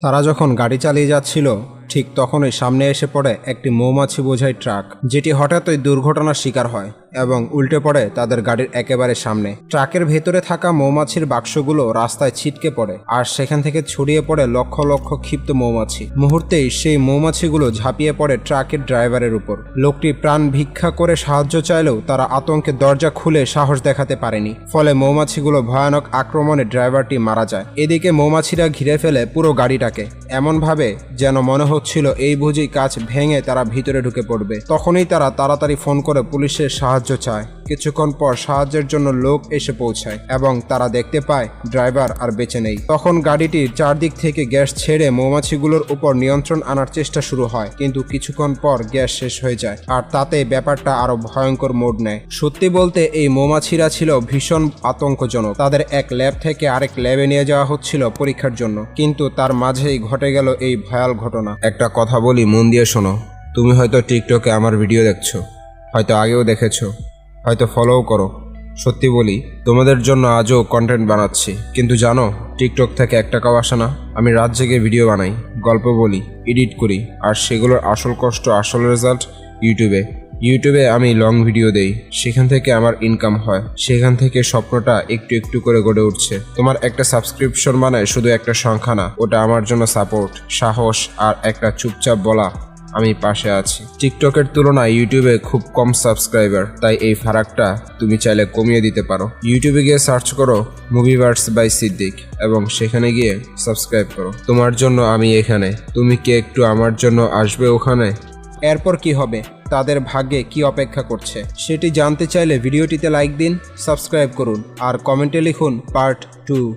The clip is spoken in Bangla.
তারা যখন গাড়ি চালিয়ে যাচ্ছিল ঠিক তখনই সামনে এসে পড়ে একটি মৌমাছি বোঝাই ট্রাক, যেটি হঠাৎই দুর্ঘটনার শিকার হয় এবং উল্টে পড়ে তাদের গাড়ির একেবারে সামনে। ট্রাকের ভেতরে থাকা মৌমাছির বাক্সগুলো রাস্তায় ছিটকে পড়ে আর সেখান থেকে ছড়িয়ে পড়ে লক্ষ লক্ষ ক্ষিপ্ত মৌমাছি। মুহূর্তেই সেই মৌমাছিগুলো ঝাঁপিয়ে পড়ে ট্রাকের ড্রাইভারের উপর। লোকটি প্রাণ ভিক্ষা করে সাহায্য চাইলেও তারা আতঙ্কে দরজা খুলে সাহস দেখাতে পারেনি। ফলে মৌমাছিগুলো ভয়ানক আক্রমণে ড্রাইভারটি মারা যায়। এদিকে মৌমাছিরা ঘিরে ফেলে পুরো গাড়িটাকে, এমনভাবে যেন মনে হচ্ছিল এই বুঝি কাঁচ ভেঙে তারা ভিতরে ঢুকে পড়বে। তখনই তারা তাড়াতাড়ি ফোন করে পুলিশের সাহায্য চায়। কিছুক্ষণ পর সাহায্যের জন্য লোক এসে পৌঁছায় এবং তারা দেখতে পায় ড্রাইভার আর বেঁচে নেই। তখন গাড়িটির চারদিক থেকে গ্যাস ছেড়ে মৌমাছিগুলোর উপর নিয়ন্ত্রণ আনার চেষ্টা শুরু হয়, কিন্তু কিছুক্ষণ পর গ্যাস শেষ হয়ে যায় আর তাতে ব্যাপারটা আরো ভয়ঙ্কর মোড় নেয়। সত্যি বলতে এই মৌমাছিরা ছিল ভীষণ আতঙ্কজনক। তাদের এক ল্যাব থেকে আরেক ল্যাবে নিয়ে যাওয়া হচ্ছিল পরীক্ষার জন্য, কিন্তু তার মাঝেই ঘটে গেল এই ভয়াল ঘটনা। একটা কথা বলি, মন দিয়ে শোনো। তুমি হয়তো টিকটকে আমার ভিডিও দেখছো, হয়তো আগেও দেখেছো, হয়তো ফলোও করো। সত্যি বলি, তোমাদের জন্য আজও কন্টেন্ট বানাচ্ছি, কিন্তু জানো টিকটক থেকে এক টাকাও আসে না। আমি রাত জেগে ভিডিও বানাই, গল্প বলি, এডিট করি, আর সেগুলোর আসল কষ্ট, আসল রেজাল্ট ইউটিউবে আমি লং ভিডিও দেই। সেখান থেকে আমার ইনকাম হয়, সেখান থেকে স্বপ্নটা একটু একটু করে গড়ে উঠছে। তোমার একটা সাবস্ক্রিপশন মানে শুধু একটা সংখ্যা না, ওটা আমার জন্য সাপোর্ট, সাহস আর একটা চুপচাপ বলা আমি পাশে আছি। টিকটকের তুলনায় ইউটিউবে খুব কম সাবস্ক্রাইবার, তাই এই ফারাকটা তুমি চাইলে কমিয়ে দিতে পারো। ইউটিউবে গিয়ে সার্চ করো মুভিভার্স বাই সিদ্দিক এবং সেখানে গিয়ে সাবস্ক্রাইব করো। তোমার জন্য আমি এখানে, তুমি কি একটু আমার জন্য আসবে ওখানে? এরপর কি হবে, তাদের ভাগ্যে কি অপেক্ষা করছে সেটি জানতে চাইলে ভিডিওটিতে লাইক দিন, সাবস্ক্রাইব করুন আর কমেন্টে লিখুন পার্ট 2।